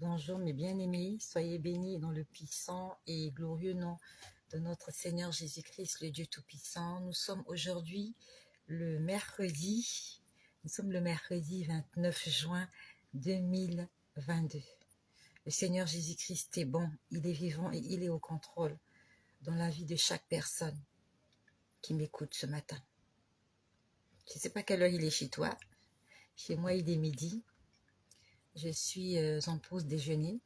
Bonjour mes bien-aimés, soyez bénis dans le puissant et glorieux nom de notre Seigneur Jésus-Christ, le Dieu Tout-Puissant. Nous sommes aujourd'hui nous sommes le mercredi 29 juin 2022. Le Seigneur Jésus-Christ est bon, il est vivant et il est au contrôle dans la vie de chaque personne qui m'écoute ce matin. Je ne sais pas quelle heure il est chez toi, chez moi il est midi. Je suis en pause déjeuner.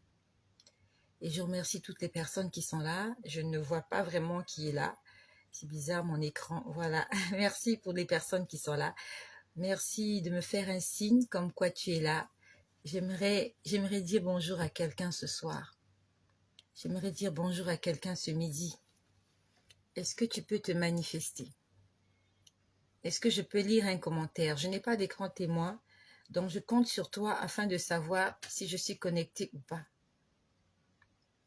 Et je remercie toutes les personnes qui sont là. Je ne vois pas vraiment qui est là. C'est bizarre mon écran. Voilà. Merci pour les personnes qui sont là. Merci de me faire un signe comme quoi tu es là. J'aimerais dire bonjour à quelqu'un ce soir. J'aimerais dire bonjour à quelqu'un ce midi. Est-ce que tu peux te manifester? Est-ce que je peux lire un commentaire? Je n'ai pas d'écran témoin, donc je compte sur toi afin de savoir si je suis connectée ou pas.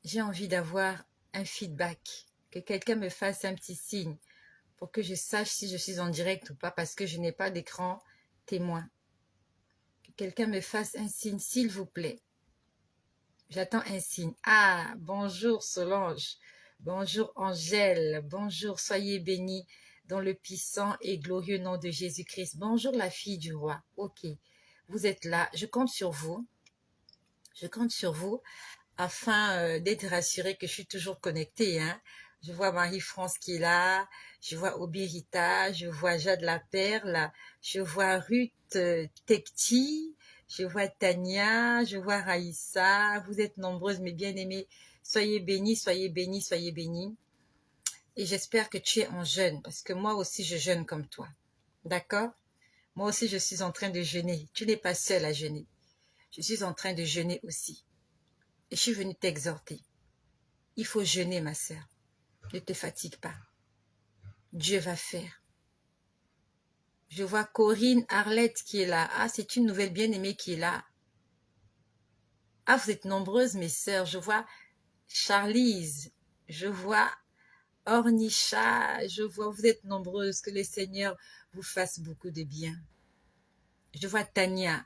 J'ai envie d'avoir un feedback, que quelqu'un me fasse un petit signe pour que je sache si je suis en direct ou pas parce que je n'ai pas d'écran témoin. Que quelqu'un me fasse un signe, s'il vous plaît. J'attends un signe. Ah, bonjour Solange, bonjour Angèle, bonjour, soyez bénis dans le puissant et glorieux nom de Jésus-Christ. Bonjour la fille du roi. Ok, vous êtes là, je compte sur vous. Je compte sur vous afin d'être rassurée que je suis toujours connectée. Hein. Je vois Marie-France qui est là, je vois Obirita, je vois Jade la Perle, je vois Ruth Tekti, je vois Tania, je vois Raïssa. Vous êtes nombreuses, mes bien-aimées. Soyez bénis, soyez bénis, soyez bénis. Et j'espère que tu es en jeûne, parce que moi aussi je jeûne comme toi. D'accord? Moi aussi je suis en train de jeûner. Tu n'es pas seule à jeûner. Je suis en train de jeûner aussi. Et je suis venue t'exhorter. Il faut jeûner, ma sœur. Ne te fatigue pas. Dieu va faire. Je vois Corinne Arlette qui est là. Ah, c'est une nouvelle bien-aimée qui est là. Ah, vous êtes nombreuses, mes sœurs. Je vois Charlize. Je vois Ornisha. Je vois, vous êtes nombreuses. Que le Seigneur vous fasse beaucoup de bien. Je vois Tania.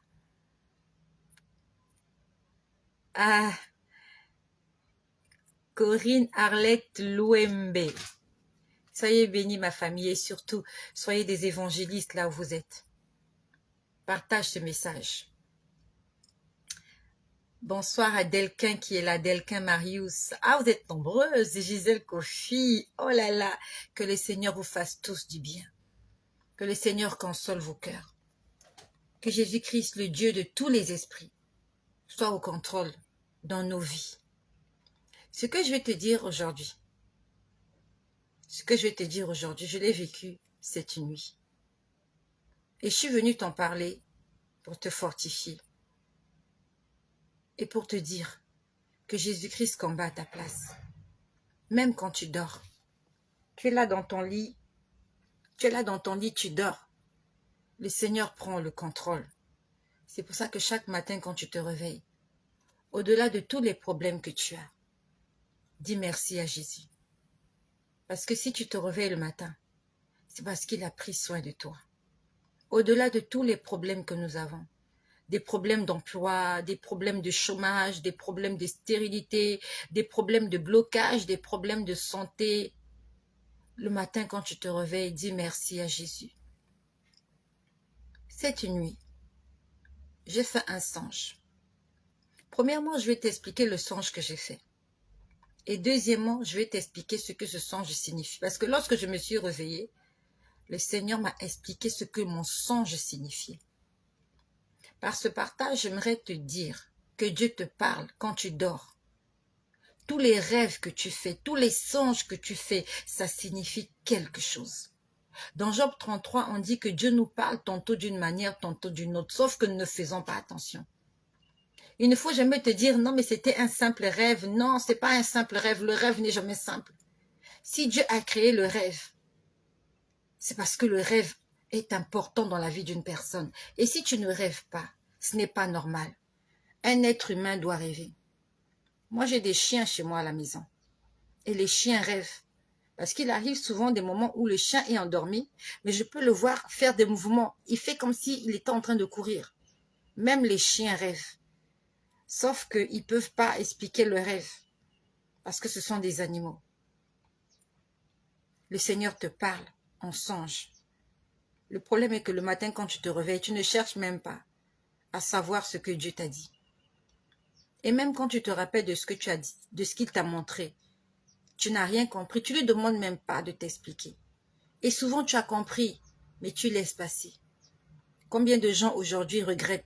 Ah, Corinne Arlette Louembe. Soyez bénis, ma famille, et surtout, soyez des évangélistes là où vous êtes. Partage ce message. Bonsoir à Delquin qui est là, Delquin Marius. Ah, vous êtes nombreuses, Gisèle Kofi. Oh là là, que le Seigneur vous fasse tous du bien. Que le Seigneur console vos cœurs. Que Jésus-Christ, le Dieu de tous les esprits, soit au contrôle dans nos vies. Ce que je vais te dire aujourd'hui, je l'ai vécu cette nuit. Et je suis venue t'en parler pour te fortifier et pour te dire que Jésus-Christ combat à ta place. Même quand tu dors, tu es là dans ton lit, tu dors. Le Seigneur prend le contrôle. C'est pour ça que chaque matin quand tu te réveilles, au-delà de tous les problèmes que tu as, dis merci à Jésus. Parce que si tu te réveilles le matin, c'est parce qu'il a pris soin de toi. Au-delà de tous les problèmes que nous avons, des problèmes d'emploi, des problèmes de chômage, des problèmes de stérilité, des problèmes de blocage, des problèmes de santé, le matin quand tu te réveilles, dis merci à Jésus. Cette nuit, j'ai fait un songe. Premièrement, je vais t'expliquer le songe que j'ai fait. Et deuxièmement, je vais t'expliquer ce que ce songe signifie. Parce que lorsque je me suis réveillée, le Seigneur m'a expliqué ce que mon songe signifiait. Par ce partage, j'aimerais te dire que Dieu te parle quand tu dors. Tous les rêves que tu fais, tous les songes que tu fais, ça signifie quelque chose. Dans Job 33, on dit que Dieu nous parle tantôt d'une manière, tantôt d'une autre, sauf que nous ne faisons pas attention. Une fois, j'aimerais te dire, non, mais c'était un simple rêve. Non, ce n'est pas un simple rêve. Le rêve n'est jamais simple. Si Dieu a créé le rêve, c'est parce que le rêve est important dans la vie d'une personne. Et si tu ne rêves pas, ce n'est pas normal. Un être humain doit rêver. Moi, j'ai des chiens chez moi à la maison. Et les chiens rêvent. Parce qu'il arrive souvent des moments où le chien est endormi, mais je peux le voir faire des mouvements. Il fait comme s'il était en train de courir. Même les chiens rêvent. Sauf qu'ils ne peuvent pas expliquer le rêve, parce que ce sont des animaux. Le Seigneur te parle en songe. Le problème est que le matin, quand tu te réveilles, tu ne cherches même pas à savoir ce que Dieu t'a dit. Et même quand tu te rappelles de ce que tu as dit, de ce qu'il t'a montré, tu n'as rien compris, tu ne lui demandes même pas de t'expliquer. Et souvent, tu as compris, mais tu laisses passer. Combien de gens aujourd'hui regrettent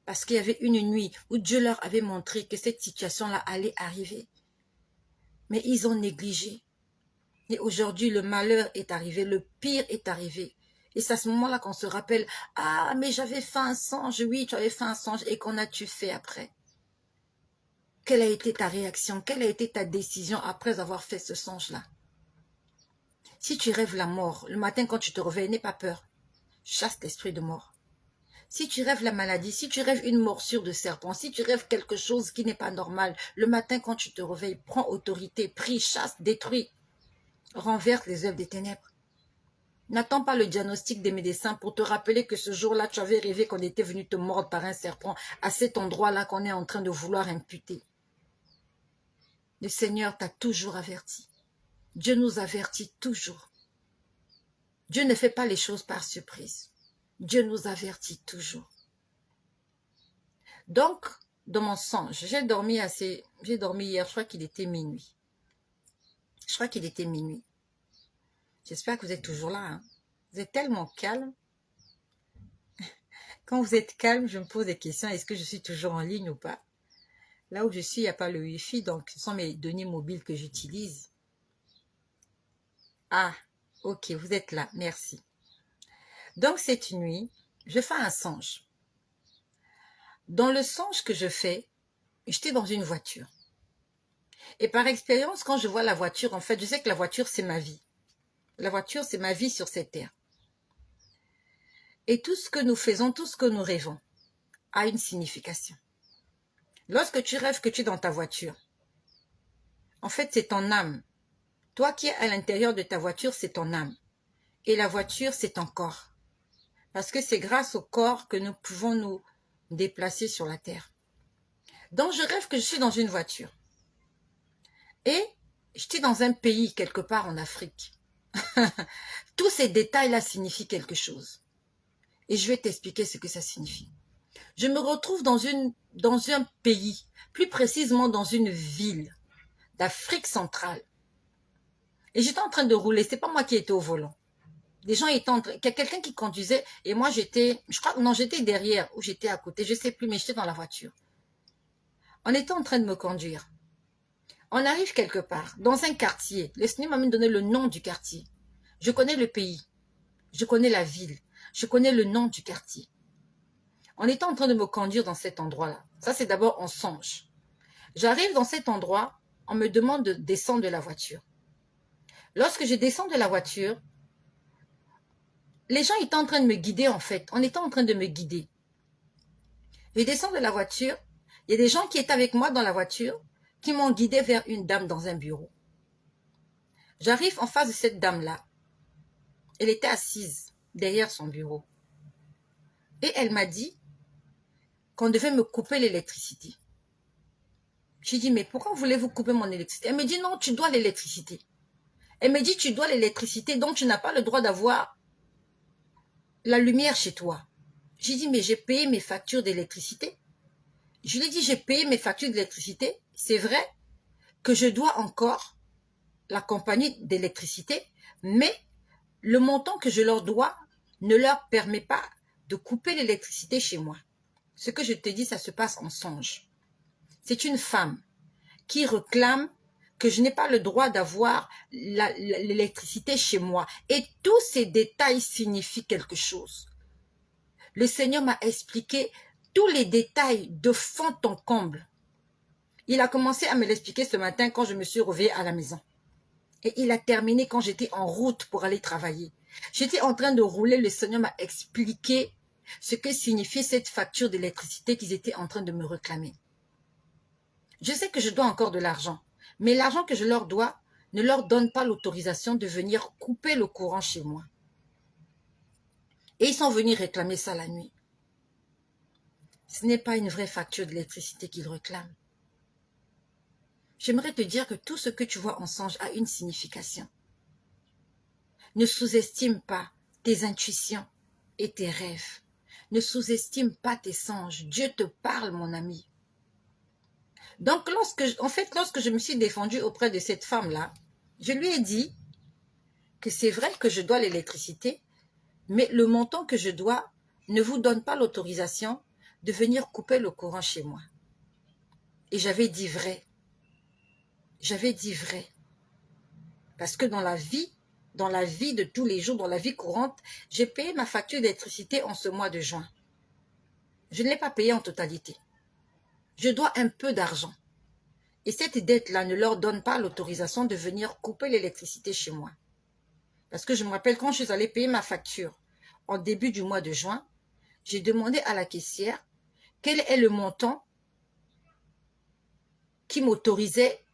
parce qu'il y avait une nuit où Dieu leur avait montré que cette situation-là allait arriver. Mais ils ont négligé. Et aujourd'hui, le malheur est arrivé, le pire est arrivé. Et c'est à ce moment-là qu'on se rappelle, « Ah, mais j'avais fait un songe. » Oui, tu avais fait un songe. Et qu'en as-tu fait après? Quelle a été ta réaction? Quelle a été ta décision après avoir fait ce songe-là? Si tu rêves la mort, le matin quand tu te réveilles, n'aie pas peur. Chasse l'esprit de mort. Si tu rêves la maladie, si tu rêves une morsure de serpent, si tu rêves quelque chose qui n'est pas normal, le matin quand tu te réveilles, prends autorité, prie, chasse, détruis, renverse les œuvres des ténèbres. N'attends pas le diagnostic des médecins pour te rappeler que ce jour-là, tu avais rêvé qu'on était venu te mordre par un serpent à cet endroit-là qu'on est en train de vouloir imputer. Le Seigneur t'a toujours averti. Dieu nous avertit toujours. Dieu ne fait pas les choses par surprise. Dieu nous avertit toujours. Donc, dans mon songe, j'ai dormi hier, je crois qu'il était minuit. J'espère que vous êtes toujours là. Hein. Vous êtes tellement calme. Quand vous êtes calme, je me pose des questions. Est-ce que je suis toujours en ligne ou pas? Là où je suis, il n'y a pas le Wi-Fi, donc ce sont mes données mobiles que j'utilise. Ah, ok, vous êtes là, merci. Donc cette nuit, je fais un songe. Dans le songe que je fais, j'étais dans une voiture. Et par expérience, quand je vois la voiture, en fait, je sais que la voiture, c'est ma vie. La voiture, c'est ma vie sur cette terre. Et tout ce que nous faisons, tout ce que nous rêvons, a une signification. Lorsque tu rêves que tu es dans ta voiture, en fait, c'est ton âme. Toi qui es à l'intérieur de ta voiture, c'est ton âme. Et la voiture, c'est ton corps. Parce que c'est grâce au corps que nous pouvons nous déplacer sur la terre. Donc, je rêve que je suis dans une voiture. Et j'étais dans un pays, quelque part en Afrique. Tous ces détails-là signifient quelque chose. Et je vais t'expliquer ce que ça signifie. Je me retrouve dans un pays, plus précisément dans une ville d'Afrique centrale. Et j'étais en train de rouler, c'est pas moi qui étais au volant. Des gens étaient en train, quelqu'un qui conduisait, et moi j'étais, j'étais derrière, ou j'étais à côté, je sais plus, mais j'étais dans la voiture. On était en train de me conduire. On arrive quelque part, dans un quartier. Le Seigneur m'a même donné le nom du quartier. Je connais le pays, je connais la ville, je connais le nom du quartier. On était en train de me conduire dans cet endroit-là. Ça, c'est d'abord en songe. J'arrive dans cet endroit, on me demande de descendre de la voiture. Lorsque je descends de la voiture, les gens étaient en train de me guider en fait. On était en train de me guider. Je descends de la voiture. Il y a des gens qui étaient avec moi dans la voiture qui m'ont guidé vers une dame dans un bureau. J'arrive en face de cette dame-là. Elle était assise derrière son bureau. Et elle m'a dit qu'on devait me couper l'électricité. J'ai dit, mais pourquoi voulez-vous couper mon électricité? Elle me dit, non, tu dois l'électricité. Elle me dit, tu dois l'électricité, donc tu n'as pas le droit d'avoir la lumière chez toi. J'ai dit, mais j'ai payé mes factures d'électricité. Je lui ai dit, j'ai payé mes factures d'électricité. C'est vrai que je dois encore la compagnie d'électricité, mais le montant que je leur dois ne leur permet pas de couper l'électricité chez moi. Ce que je te dis, ça se passe en songe. C'est une femme qui réclame que je n'ai pas le droit d'avoir l'électricité chez moi. Et tous ces détails signifient quelque chose. Le Seigneur m'a expliqué tous les détails de fond en comble. Il a commencé à me l'expliquer ce matin quand je me suis réveillée à la maison. Et il a terminé quand j'étais en route pour aller travailler. J'étais en train de rouler, le Seigneur m'a expliqué ce que signifiait cette facture d'électricité qu'ils étaient en train de me réclamer. Je sais que je dois encore de l'argent, mais l'argent que je leur dois ne leur donne pas l'autorisation de venir couper le courant chez moi. Et ils sont venus réclamer ça la nuit. Ce n'est pas une vraie facture d'électricité qu'il réclame. J'aimerais te dire que tout ce que tu vois en songe a une signification. Ne sous-estime pas tes intuitions et tes rêves. Ne sous-estime pas tes songes. Dieu te parle, mon ami. Donc, lorsque je me suis défendue auprès de cette femme-là, je lui ai dit que c'est vrai que je dois l'électricité, mais le montant que je dois ne vous donne pas l'autorisation de venir couper le courant chez moi. Et j'avais dit vrai. J'avais dit vrai. Parce que dans la vie de tous les jours, dans la vie courante, j'ai payé ma facture d'électricité en ce mois de juin. Je ne l'ai pas payée en totalité. Je dois un peu d'argent. Et cette dette-là ne leur donne pas l'autorisation de venir couper l'électricité chez moi. Parce que je me rappelle quand je suis allée payer ma facture en début du mois de juin, j'ai demandé à la caissière quel est le montant qui m'autorisait,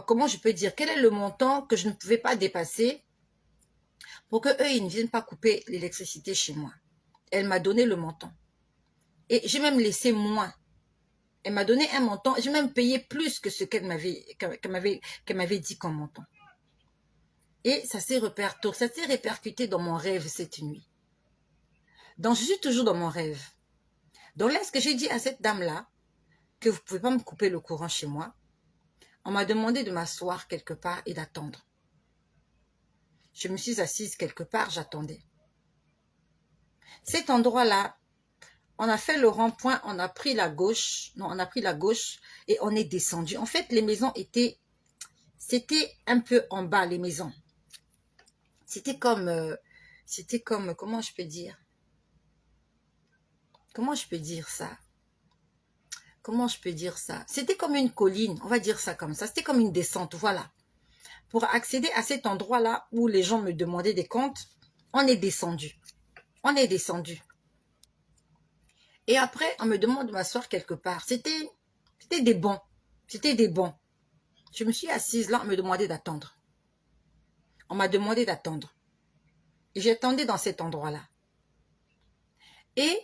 comment je peux dire, quel est le montant que je ne pouvais pas dépasser pour qu'eux, ils ne viennent pas couper l'électricité chez moi. Elle m'a donné le montant. Et j'ai même laissé moins. Elle m'a donné un montant, j'ai même payé plus que ce qu'elle m'avait dit comme montant. Et ça s'est répercuté dans mon rêve cette nuit. Donc, je suis toujours dans mon rêve. Donc, lorsque j'ai dit à cette dame-là que vous ne pouvez pas me couper le courant chez moi, on m'a demandé de m'asseoir quelque part et d'attendre. Je me suis assise quelque part, j'attendais. Cet endroit-là, on a fait le rond-point, on a pris la gauche et on est descendu. En fait, les maisons c'était un peu en bas, les maisons. C'était comme, comment je peux dire? Comment je peux dire ça? Comment je peux dire ça? C'était comme une colline, on va dire ça comme ça. C'était comme une descente, voilà. Pour accéder à cet endroit-là où les gens me demandaient des comptes, on est descendu. On est descendu. Et après, on me demande de m'asseoir quelque part. C'était des bons. C'était des bons. Je me suis assise là, on me demandait d'attendre. On m'a demandé d'attendre. Et j'attendais dans cet endroit-là. Et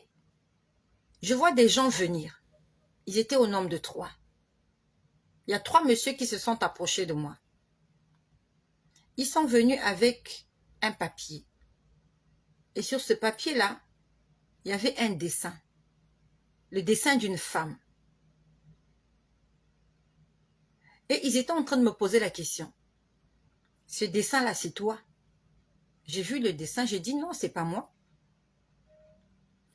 je vois des gens venir. Ils étaient au nombre de 3. Il y a 3 messieurs qui se sont approchés de moi. Ils sont venus avec un papier. Et sur ce papier-là, il y avait un dessin. Le dessin d'une femme. Et ils étaient en train de me poser la question. Ce dessin-là, c'est toi? J'ai vu le dessin, j'ai dit non, c'est pas moi.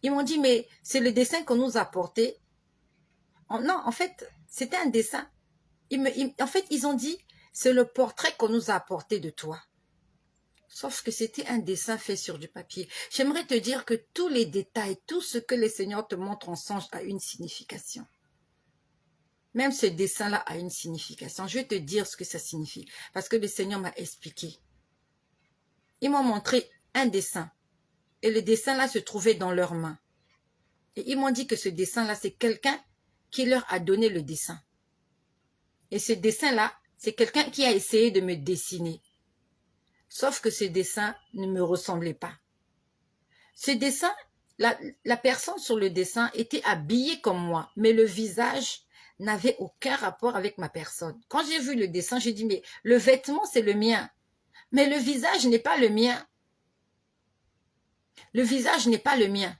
Ils m'ont dit, mais c'est le dessin qu'on nous a porté. Non, en fait, c'était un dessin. En fait, ils ont dit, c'est le portrait qu'on nous a apporté de toi. Sauf que c'était un dessin fait sur du papier. J'aimerais te dire que tous les détails, tout ce que les seigneurs te montrent en songe a une signification. Même ce dessin-là a une signification. Je vais te dire ce que ça signifie. Parce que le Seigneur m'a expliqué. Ils m'ont montré un dessin. Et le dessin-là se trouvait dans leurs mains. Et ils m'ont dit que ce dessin-là, c'est quelqu'un qui leur a donné le dessin. Et ce dessin-là, c'est quelqu'un qui a essayé de me dessiner. Sauf que ce dessin ne me ressemblait pas. Ce dessin, la personne sur le dessin était habillée comme moi, mais le visage n'avait aucun rapport avec ma personne. Quand j'ai vu le dessin, j'ai dit, mais le vêtement, c'est le mien. Mais le visage n'est pas le mien. Le visage n'est pas le mien.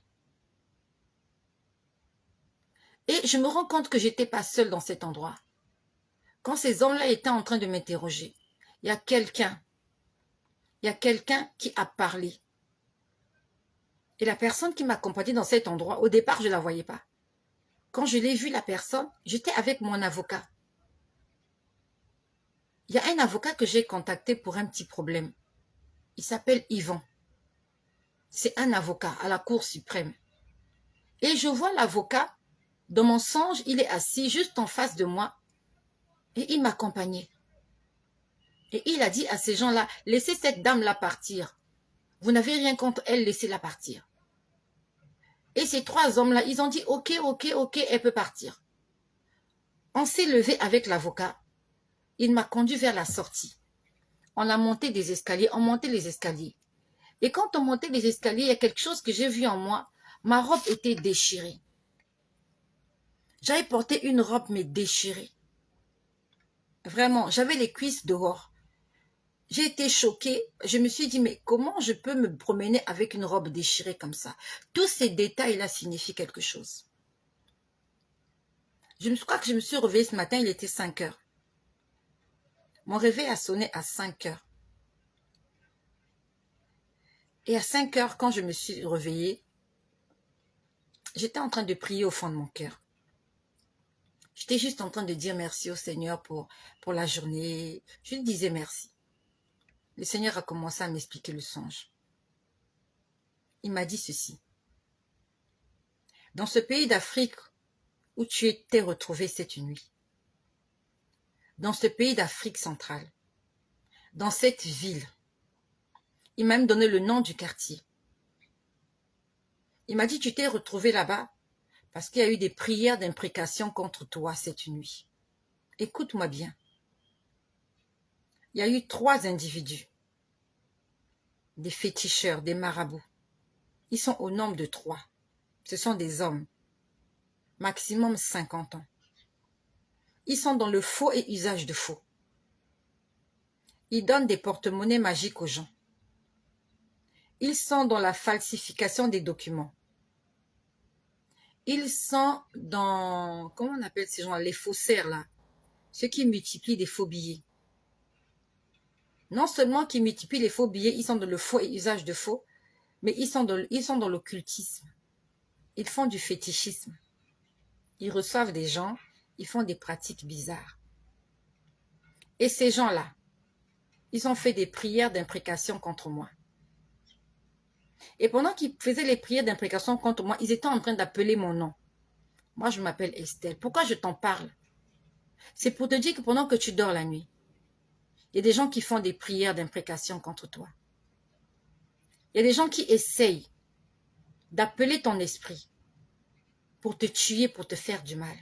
Et je me rends compte que je n'étais pas seule dans cet endroit. Quand ces hommes-là étaient en train de m'interroger, il y a quelqu'un qui a parlé. Et la personne qui m'accompagnait dans cet endroit, au départ, je ne la voyais pas. Quand je l'ai vu, la personne, j'étais avec mon avocat. Il y a un avocat que j'ai contacté pour un petit problème. Il s'appelle Yvon. C'est un avocat à la Cour suprême. Et je vois l'avocat, dans mon songe, il est assis juste en face de moi. Et il m'accompagnait. Et il a dit à ces gens-là, laissez cette dame-là partir. Vous n'avez rien contre elle, laissez-la partir. Et ces 3 hommes-là, ils ont dit, ok, elle peut partir. On s'est levé avec l'avocat. Il m'a conduit vers la sortie. On a monté des escaliers, on montait les escaliers. Et quand on montait les escaliers, il y a quelque chose que j'ai vu en moi. Ma robe était déchirée. J'avais porté une robe mais déchirée. Vraiment, j'avais les cuisses dehors. J'ai été choquée. Je me suis dit, mais comment je peux me promener avec une robe déchirée comme ça? Tous ces détails-là signifient quelque chose. Je crois que je me suis réveillée ce matin, il était 5 heures. Mon réveil a sonné à 5 heures. Et à 5 heures, quand je me suis réveillée, j'étais en train de prier au fond de mon cœur. J'étais juste en train de dire merci au Seigneur pour la journée. Je lui disais merci. Le Seigneur a commencé à m'expliquer le songe. Il m'a dit ceci. Dans ce pays d'Afrique où tu étais retrouvé cette nuit, dans ce pays d'Afrique centrale, dans cette ville, il m'a même donné le nom du quartier. Il m'a dit, tu t'es retrouvé là-bas parce qu'il y a eu des prières d'imprécation contre toi cette nuit. Écoute-moi bien. Il y a eu 3 individus, des féticheurs, des marabouts. Ils sont au nombre de 3. Ce sont des hommes, maximum 50 ans. Ils sont dans le faux et usage de faux. Ils donnent des porte-monnaies magiques aux gens. Ils sont dans la falsification des documents. Ils sont dans, comment on appelle ces gens, les faussaires là, ceux qui multiplient des faux billets. Non seulement qui multiplient les faux billets, ils sont dans le faux et usage de faux, mais ils sont dans l'occultisme. Ils font du fétichisme. Ils reçoivent des gens, ils font des pratiques bizarres. Et ces gens-là, ils ont fait des prières d'imprécation contre moi. Et pendant qu'ils faisaient les prières d'imprécation contre moi, ils étaient en train d'appeler mon nom. Moi, je m'appelle Estelle. Pourquoi je t'en parle? C'est pour te dire que pendant que tu dors la nuit, il y a des gens qui font des prières d'imprécation contre toi. Il y a des gens qui essayent d'appeler ton esprit pour te tuer, pour te faire du mal.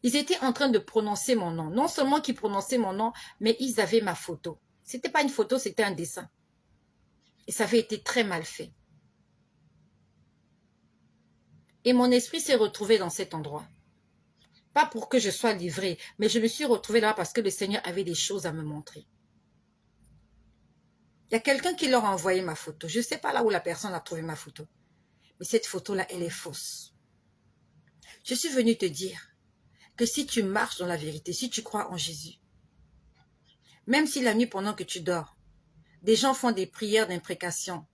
Ils étaient en train de prononcer mon nom. Non seulement qu'ils prononçaient mon nom, mais ils avaient ma photo. Ce n'était pas une photo, c'était un dessin. Et ça avait été très mal fait. Et mon esprit s'est retrouvé dans cet endroit. Pas pour que je sois livrée, mais je me suis retrouvée là parce que le Seigneur avait des choses à me montrer. Il y a quelqu'un qui leur a envoyé ma photo. Je ne sais pas là où la personne a trouvé ma photo. Mais cette photo-là, elle est fausse. Je suis venue te dire que si tu marches dans la vérité, si tu crois en Jésus, même si la nuit pendant que tu dors, des gens font des prières d'imprécation,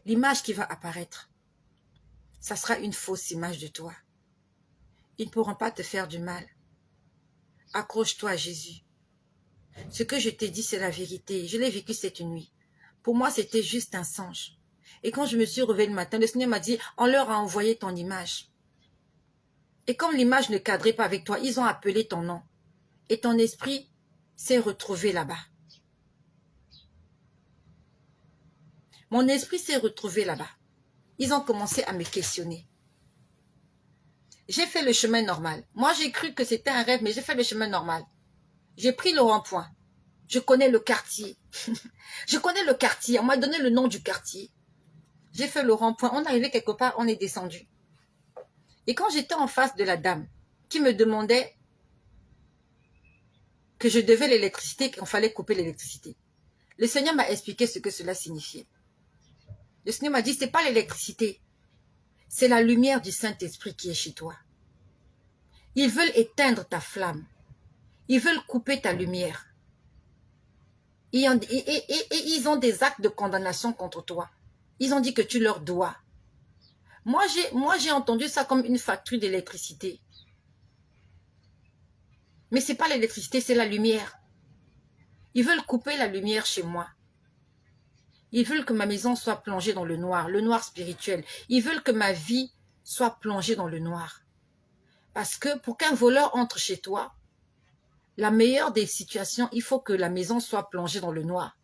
l'image qui va apparaître, ça sera une fausse image de toi. Ils ne pourront pas te faire du mal. Accroche-toi à Jésus. Ce que je t'ai dit, c'est la vérité. Je l'ai vécu cette nuit. Pour moi, c'était juste un songe. Et quand je me suis réveillée le matin, le Seigneur m'a dit, on leur a envoyé ton image. Et comme l'image ne cadrait pas avec toi, ils ont appelé ton nom. Et ton esprit s'est retrouvé là-bas. Mon esprit s'est retrouvé là-bas. Ils ont commencé à me questionner. J'ai fait le chemin normal. Moi, j'ai cru que c'était un rêve, mais j'ai fait le chemin normal. J'ai pris le rond-point. Je connais le quartier. Je connais le quartier. On m'a donné le nom du quartier. J'ai fait le rond-point. On est arrivé quelque part, on est descendu. Et quand j'étais en face de la dame qui me demandait que je devais l'électricité, qu'il fallait couper l'électricité, le Seigneur m'a expliqué ce que cela signifiait. Le Seigneur m'a dit, ce n'est pas l'électricité, c'est la lumière du Saint-Esprit qui est chez toi. Ils veulent éteindre ta flamme. Ils veulent couper ta lumière. Et ils ont des actes de condamnation contre toi. Ils ont dit que tu leur dois. Moi, j'ai entendu ça comme une facture d'électricité. Mais ce n'est pas l'électricité, c'est la lumière. Ils veulent couper la lumière chez moi. Ils veulent que ma maison soit plongée dans le noir spirituel. Ils veulent que ma vie soit plongée dans le noir. Parce que pour qu'un voleur entre chez toi, la meilleure des situations, il faut que la maison soit plongée dans le noir.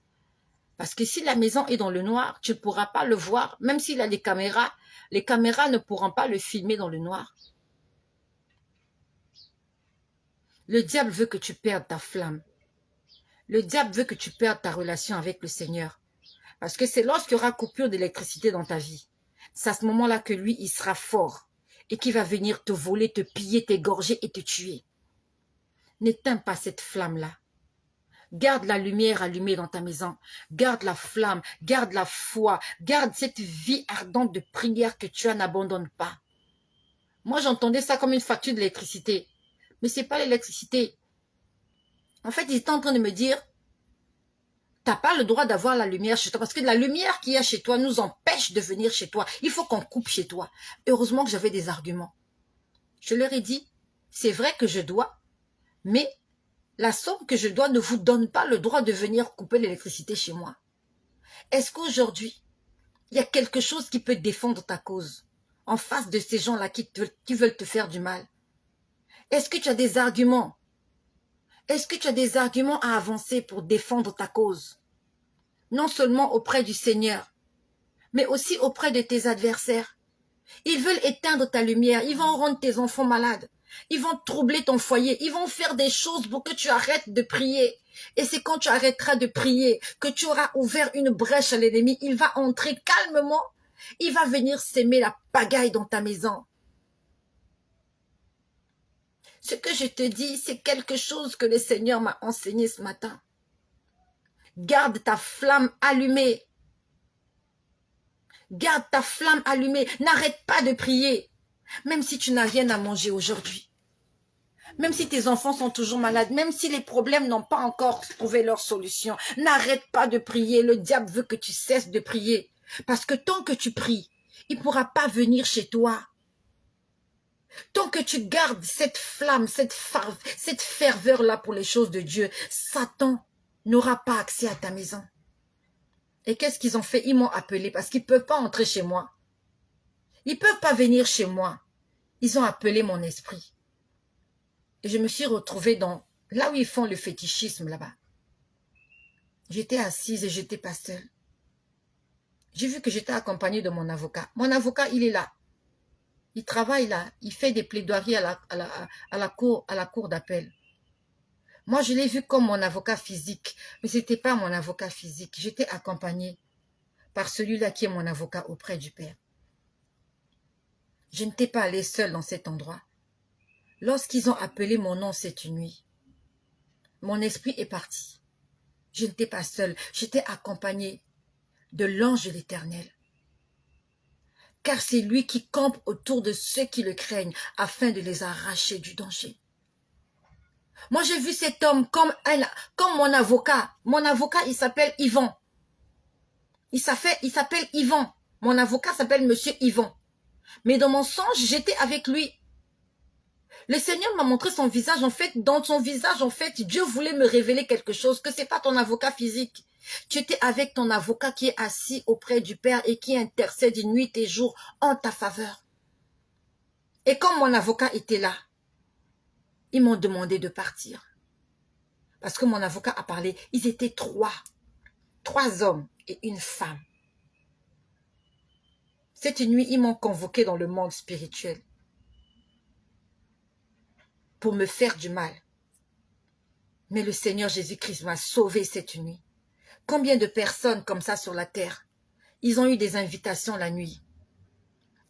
Parce que si la maison est dans le noir, tu ne pourras pas le voir. Même s'il a des caméras, les caméras ne pourront pas le filmer dans le noir. Le diable veut que tu perdes ta flamme. Le diable veut que tu perdes ta relation avec le Seigneur. Parce que c'est lorsqu'il y aura coupure d'électricité dans ta vie. C'est à ce moment-là que lui, il sera fort. et qui va venir te voler, te piller, t'égorger et te tuer. N'éteins pas cette flamme-là. Garde la lumière allumée dans ta maison. Garde la flamme, garde la foi, garde cette vie ardente de prière que tu n'abandonnes pas. Moi, j'entendais ça comme une facture d'électricité. Mais ce n'est pas l'électricité. En fait, ils étaient en train de me dire, tu n'as pas le droit d'avoir la lumière chez toi parce que la lumière qu'il y a chez toi nous empêche de venir chez toi. Il faut qu'on coupe chez toi. Heureusement que j'avais des arguments. Je leur ai dit, c'est vrai que je dois, mais la somme que je dois ne vous donne pas le droit de venir couper l'électricité chez moi. Est-ce qu'aujourd'hui, il y a quelque chose qui peut défendre ta cause en face de ces gens-là qui veulent te faire du mal? Est-ce que tu as des arguments? Est-ce que tu as des arguments à avancer pour défendre ta cause? Non seulement auprès du Seigneur, mais aussi auprès de tes adversaires. Ils veulent éteindre ta lumière, ils vont rendre tes enfants malades, ils vont troubler ton foyer, ils vont faire des choses pour que tu arrêtes de prier. Et c'est quand tu arrêteras de prier que tu auras ouvert une brèche à l'ennemi. Il va entrer calmement, il va venir s'aimer la pagaille dans ta maison. Ce que je te dis, c'est quelque chose que le Seigneur m'a enseigné ce matin. Garde ta flamme allumée. Garde ta flamme allumée. N'arrête pas de prier. Même si tu n'as rien à manger aujourd'hui. Même si tes enfants sont toujours malades. Même si les problèmes n'ont pas encore trouvé leur solution. N'arrête pas de prier. Le diable veut que tu cesses de prier. Parce que tant que tu pries, il ne pourra pas venir chez toi. Tant que tu gardes cette flamme, cette ferveur-là pour les choses de Dieu, Satan n'aura pas accès à ta maison. Et qu'est-ce qu'ils ont fait? Ils m'ont appelé parce qu'ils ne peuvent pas entrer chez moi. Ils ne peuvent pas venir chez moi. Ils ont appelé mon esprit. Et je me suis retrouvée dans là où ils font le fétichisme là-bas. J'étais assise et j'étais pas seule. J'ai vu que j'étais accompagnée de mon avocat. Mon avocat, il est là. Il travaille là. Il fait des plaidoiries à la cour d'appel. Moi, je l'ai vu comme mon avocat physique, mais ce n'était pas mon avocat physique. J'étais accompagnée par celui-là qui est mon avocat auprès du Père. Je n'étais pas allée seule dans cet endroit. Lorsqu'ils ont appelé mon nom cette nuit, mon esprit est parti. Je n'étais pas seule, j'étais accompagnée de l'ange de l'Éternel. Car c'est lui qui campe autour de ceux qui le craignent afin de les arracher du danger. Moi, j'ai vu cet homme comme mon avocat. Mon avocat, il s'appelle Yvan. Il s'appelle Yvan. Mon avocat s'appelle Monsieur Yvan. Mais dans mon songe, j'étais avec lui. Le Seigneur m'a montré son visage. En fait, dans son visage, en fait, Dieu voulait me révéler quelque chose, que ce n'est pas ton avocat physique. Tu étais avec ton avocat qui est assis auprès du Père et qui intercède nuit et jour en ta faveur. Et quand mon avocat était là, ils m'ont demandé de partir. Parce que mon avocat a parlé. Ils étaient trois hommes et une femme. Cette nuit, ils m'ont convoqué dans le monde spirituel pour me faire du mal. Mais le Seigneur Jésus-Christ m'a sauvé cette nuit. Combien de personnes comme ça sur la terre, ils ont eu des invitations la nuit.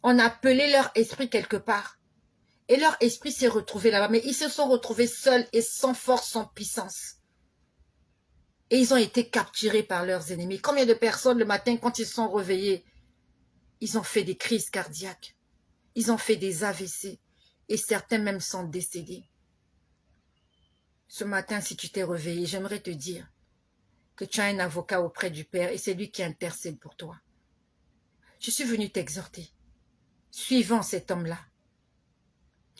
On a appelé leur esprit quelque part. Et leur esprit s'est retrouvé là-bas. Mais ils se sont retrouvés seuls et sans force, sans puissance. Et ils ont été capturés par leurs ennemis. Combien de personnes le matin, quand ils sont réveillés, ils ont fait des crises cardiaques. Ils ont fait des AVC. Et certains même sont décédés. Ce matin, si tu t'es réveillé, j'aimerais te dire que tu as un avocat auprès du Père et c'est lui qui intercède pour toi. Je suis venu t'exhorter. Suivons cet homme-là.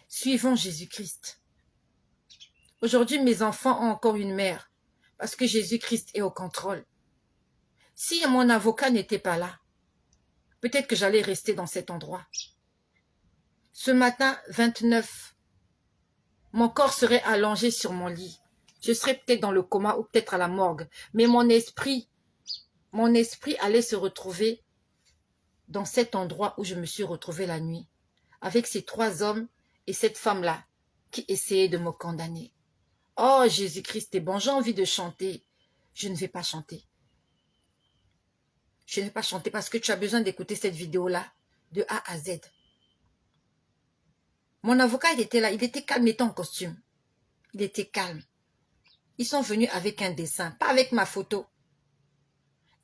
Suivons Jésus-Christ. Aujourd'hui, mes enfants ont encore une mère parce que Jésus-Christ est au contrôle. Si mon avocat n'était pas là, peut-être que j'allais rester dans cet endroit. Ce matin, 29, mon corps serait allongé sur mon lit. Je serais peut-être dans le coma ou peut-être à la morgue. Mais mon esprit allait se retrouver dans cet endroit où je me suis retrouvée la nuit, avec ces trois hommes et cette femme-là qui essayaient de me condamner. Oh, Jésus-Christ est bon, j'ai envie de chanter. Je ne vais pas chanter. Je ne vais pas chanter parce que tu as besoin d'écouter cette vidéo-là de A à Z. Mon avocat, il était là, il était calme, il était en costume. Il était calme. Ils sont venus avec un dessin, pas avec ma photo.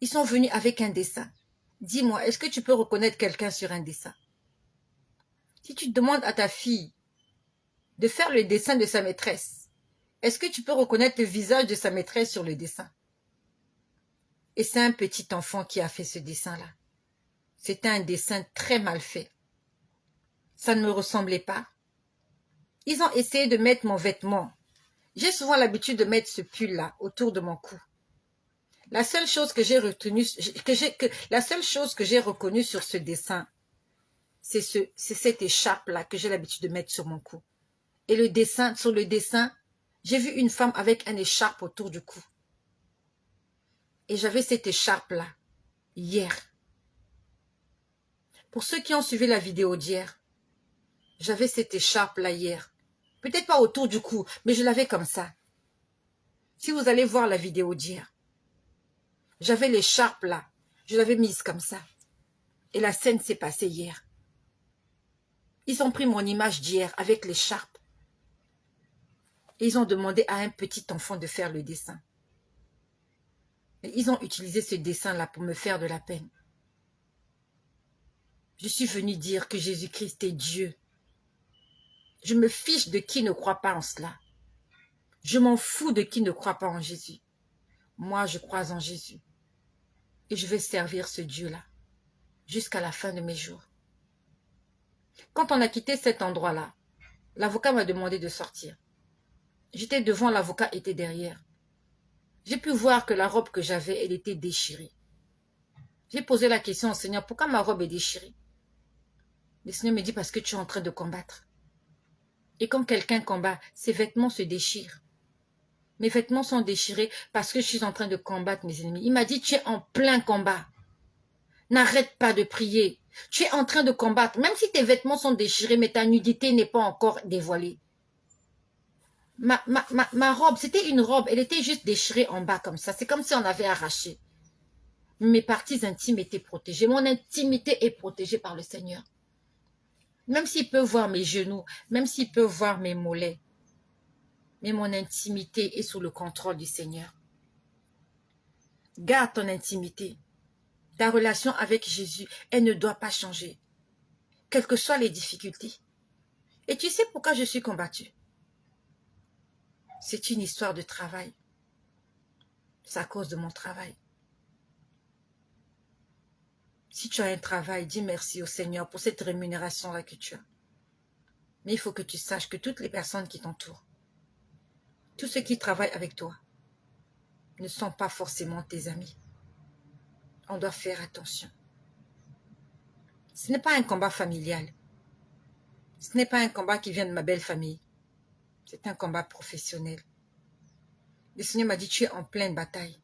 Ils sont venus avec un dessin. Dis-moi, est-ce que tu peux reconnaître quelqu'un sur un dessin? Si tu demandes à ta fille de faire le dessin de sa maîtresse, est-ce que tu peux reconnaître le visage de sa maîtresse sur le dessin? Et c'est un petit enfant qui a fait ce dessin-là. C'était un dessin très mal fait. Ça ne me ressemblait pas. Ils ont essayé de mettre mon vêtement. J'ai souvent l'habitude de mettre ce pull-là autour de mon cou. La seule chose que j'ai retenue, la seule chose que j'ai reconnue sur ce dessin, c'est cette écharpe-là que j'ai l'habitude de mettre sur mon cou. Et le dessin, sur le dessin, j'ai vu une femme avec une écharpe autour du cou. Et j'avais cette écharpe-là hier. Pour ceux qui ont suivi la vidéo d'hier, j'avais cette écharpe-là hier. Peut-être pas autour du cou, mais je l'avais comme ça. Si vous allez voir la vidéo d'hier, j'avais l'écharpe là. Je l'avais mise comme ça. Et la scène s'est passée hier. Ils ont pris mon image d'hier avec l'écharpe. Et ils ont demandé à un petit enfant de faire le dessin. Et ils ont utilisé ce dessin-là pour me faire de la peine. Je suis venue dire que Jésus-Christ est Dieu. Je me fiche de qui ne croit pas en cela. Je m'en fous de qui ne croit pas en Jésus. Moi, je crois en Jésus. Et je vais servir ce Dieu-là jusqu'à la fin de mes jours. Quand on a quitté cet endroit-là, l'avocat m'a demandé de sortir. J'étais devant, l'avocat était derrière. J'ai pu voir que la robe que j'avais, elle était déchirée. J'ai posé la question au Seigneur, pourquoi ma robe est déchirée? Le Seigneur me dit, parce que tu es en train de combattre. Et quand quelqu'un combat, ses vêtements se déchirent. Mes vêtements sont déchirés parce que je suis en train de combattre mes ennemis. Il m'a dit, tu es en plein combat. N'arrête pas de prier. Tu es en train de combattre. Même si tes vêtements sont déchirés, mais ta nudité n'est pas encore dévoilée. Ma robe, c'était une robe. Elle était juste déchirée en bas comme ça. C'est comme si on avait arraché. Mes parties intimes étaient protégées. Mon intimité est protégée par le Seigneur. Même s'il peut voir mes genoux, même s'il peut voir mes mollets. Mais mon intimité est sous le contrôle du Seigneur. Garde ton intimité. Ta relation avec Jésus, elle ne doit pas changer. Quelles que soient les difficultés. Et tu sais pourquoi je suis combattue? C'est une histoire de travail. C'est à cause de mon travail. Si tu as un travail, dis merci au Seigneur pour cette rémunération-là que tu as. Mais il faut que tu saches que toutes les personnes qui t'entourent, tous ceux qui travaillent avec toi, ne sont pas forcément tes amis. On doit faire attention. Ce n'est pas un combat familial. Ce n'est pas un combat qui vient de ma belle famille. C'est un combat professionnel. Le Seigneur m'a dit, tu es en pleine bataille.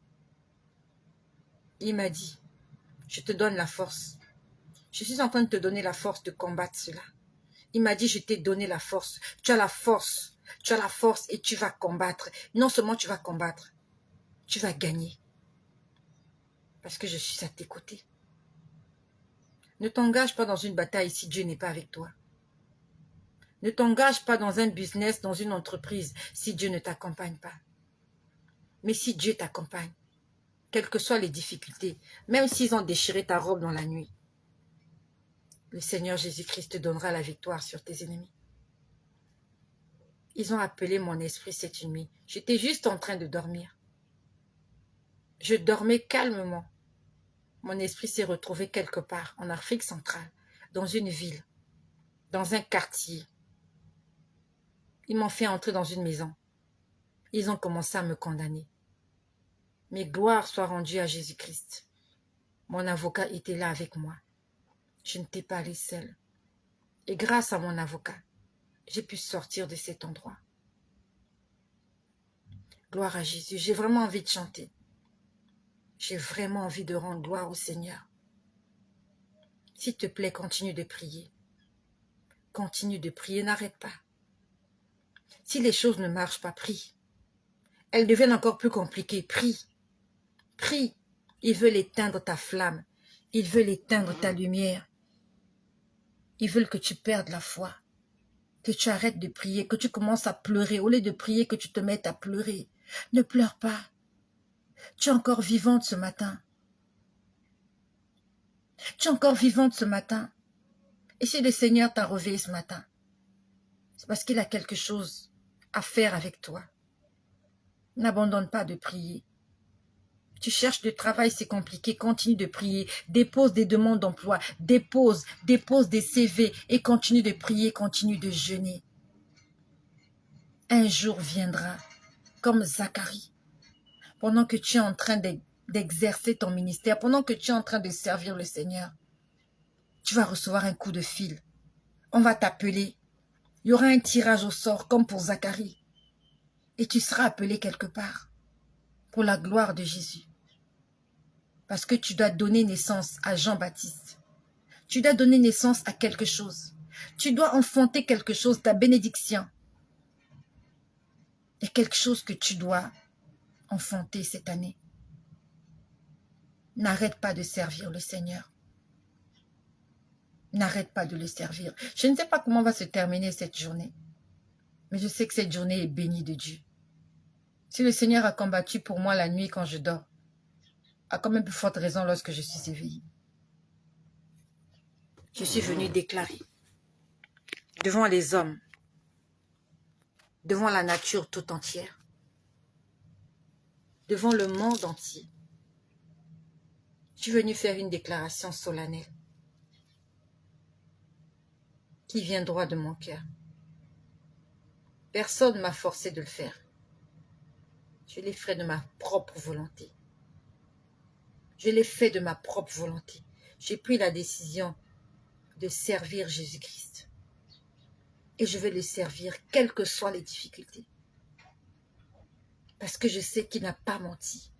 Il m'a dit, je te donne la force. Je suis en train de te donner la force de combattre cela. Il m'a dit, je t'ai donné la force. Tu as la force. Tu as la force et tu vas combattre. Non seulement tu vas combattre, tu vas gagner. Parce que je suis à tes côtés. Ne t'engage pas dans une bataille si Dieu n'est pas avec toi. Ne t'engage pas dans un business, dans une entreprise, si Dieu ne t'accompagne pas. Mais si Dieu t'accompagne, quelles que soient les difficultés, même s'ils ont déchiré ta robe dans la nuit, le Seigneur Jésus-Christ te donnera la victoire sur tes ennemis. Ils ont appelé mon esprit cette nuit. J'étais juste en train de dormir. Je dormais calmement. Mon esprit s'est retrouvé quelque part, en Afrique centrale, dans une ville, dans un quartier. Ils m'ont fait entrer dans une maison. Ils ont commencé à me condamner. Mais gloire soit rendue à Jésus-Christ. Mon avocat était là avec moi. Je n'étais pas allée seule. Et grâce à mon avocat, j'ai pu sortir de cet endroit. Gloire à Jésus. J'ai vraiment envie de chanter. J'ai vraiment envie de rendre gloire au Seigneur. S'il te plaît, continue de prier. Continue de prier, n'arrête pas. Si les choses ne marchent pas, prie. Elles deviennent encore plus compliquées, prie. Prie. Il veut éteindre ta flamme. Il veut éteindre ta lumière. Ils veulent que tu perdes la foi. que tu arrêtes de prier, que tu commences à pleurer. Au lieu de prier, que tu te mettes à pleurer. Ne pleure pas. Tu es encore vivante ce matin. Tu es encore vivante ce matin. Et si le Seigneur t'a réveillé ce matin, c'est parce qu'il a quelque chose à faire avec toi. N'abandonne pas de prier. Tu cherches du travail, c'est compliqué, continue de prier. Dépose des demandes d'emploi, dépose des CV et continue de prier, continue de jeûner. Un jour viendra, comme Zacharie, pendant que tu es en train d'exercer ton ministère, pendant que tu es en train de servir le Seigneur, tu vas recevoir un coup de fil. On va t'appeler. Il y aura un tirage au sort, comme pour Zacharie. Et tu seras appelé quelque part, pour la gloire de Jésus. Parce que tu dois donner naissance à Jean-Baptiste. Tu dois donner naissance à quelque chose. Tu dois enfanter quelque chose, ta bénédiction. Il y a quelque chose que tu dois enfanter cette année. N'arrête pas de servir le Seigneur. N'arrête pas de le servir. Je ne sais pas comment va se terminer cette journée. Mais je sais que cette journée est bénie de Dieu. Si le Seigneur a combattu pour moi la nuit quand je dors, à quand même plus forte raison lorsque je suis éveillée. Je suis venue déclarer devant les hommes, devant la nature tout entière, devant le monde entier. Je suis venue faire une déclaration solennelle qui vient droit de mon cœur. Personne ne m'a forcé de le faire. Je l'ai fait de ma propre volonté. Je l'ai fait de ma propre volonté. J'ai pris la décision de servir Jésus-Christ. Et je vais le servir, quelles que soient les difficultés. Parce que je sais qu'il n'a pas menti.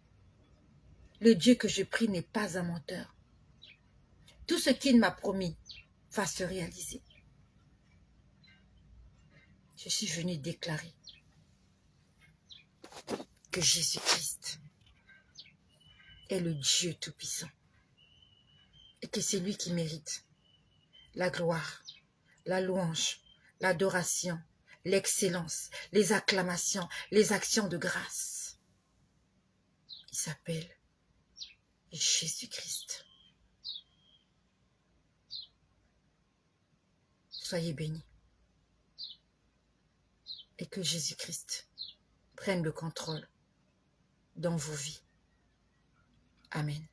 Le Dieu que je prie n'est pas un menteur. Tout ce qu'il m'a promis va se réaliser. Je suis venue déclarer que Jésus-Christ est le Dieu Tout-Puissant et que c'est lui qui mérite la gloire, la louange, l'adoration, l'excellence, les acclamations, les actions de grâce. Il s'appelle Jésus-Christ. Soyez bénis et que Jésus-Christ prenne le contrôle dans vos vies. Amen.